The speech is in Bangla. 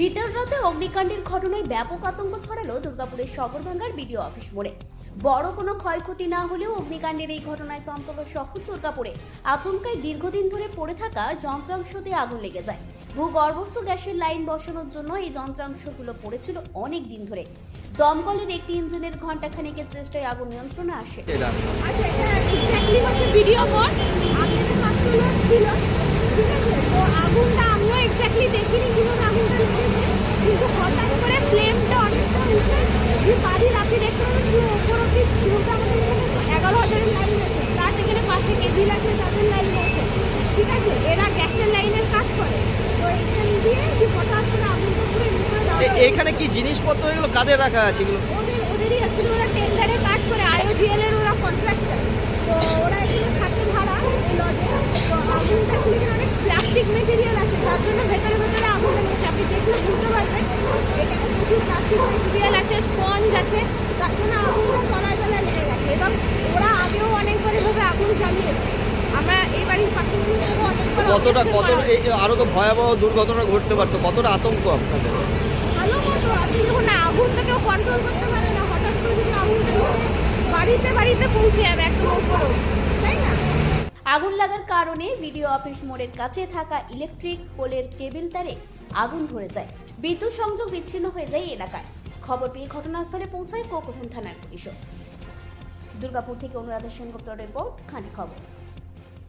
শীতের রাতে অগ্নিকাণ্ডের ঘটনায় ব্যাপক আতঙ্ক ছড়ালো দুর্গাপুরের সগরভাঙ্গার বিডিও অফিস মোড়ে। বড় কোনো ক্ষয়ক্ষতি না হলেও অগ্নিকাণ্ডের এই ঘটনায় চঞ্চল শহর দুর্গাপুরে আচমকায় দীর্ঘদিন ধরে পড়ে থাকা যন্ত্রাংশতে আগুন লেগে যায়। ভূগর্ভস্থ গ্যাসের লাইন বসানোর জন্য এই যন্ত্রাংশগুলো পড়েছিল অনেক দিন ধরে। দমকলের একটি ইঞ্জিনের ঘণ্টাখানেকের চেষ্টায় আগুন নিয়ন্ত্রণে আসে। ভিডিও মোড আগে তো মাত্র লোক ছিল, ঠিক আছে। তো আগুনটা আমিও এক্স্যাক্টলি দেখিনি কিভাবে আগুনটা লেগেছে, কিন্তু হঠাৎ করে ফ্লেমটা অনেকটা উঠে যে বাড়ির আপনি দেখতে পাবেন পুরো ওপর অব্দি পুরোটা আমাদের এখানে 11,000-এর লাইন আছে, প্লাস এখানে পাশে কেবিল আছে, তাদের লাইন আছে, ঠিক আছে। এরা গ্যাসের লাইনের কাজ করে, তো এখান দিয়ে যে হঠাৎ করে আগুনটা পুরো এখানে কি জিনিসপত্র এগুলো কাদের রাখা আছে? এগুলো ওদেরই আছে, ওরা টেন্ডারে কাজ করে, IOGL এর ওরা কন্ট্রাক্টর। তো ওরা এখানে থাকে ভাড়া এই লজে। তো আগুনটা এখানে অনেক প্লাস্টিক মেটেরিয়াল আছে, যার জন্য ভেতরে ভেতরে আগুন লেগেছে। আপনি দেখলে বুঝতে পারবেন এখানে প্রচুর প্লাস্টিক মেটেরিয়াল আছে, স্পঞ্জ আছে, তার জন্য আগুনটা তলায় তলায় লেগে গেছে। এবং ওরা আগেও অনেকবার এভাবে আগুন জ্বালিয়েছে। আমরা এই বাড়ির পাশে কতটা আরো তো ভয়াবহ দুর্ঘটনা ঘটতে পারতো, কতটা আতঙ্ক আপনাদের? ভালো মতো আপনি যখন আগুনটা কেউ কন্ট্রোল করতে পারে না, হঠাৎ করে যদি আগুনটা বাড়িতে বাড়িতে পৌঁছে যাবে একদম উপরেও, তাই না? আগুন লাগার কারণে বিডিও অফিস মোড়ের কাছে থাকা ইলেকট্রিক পোলের কেবিল তারে আগুন ধরে যায়। বিদ্যুৎ সংযোগ বিচ্ছিন্ন হয়ে যায় এলাকায়। খবর পেয়ে ঘটনাস্থলে পৌঁছায় কোকোধান থানার পুলিশও। দুর্গাপুর থেকে অনুরাধা সেনগুপ্তর রিপোর্ট, খানি খবর।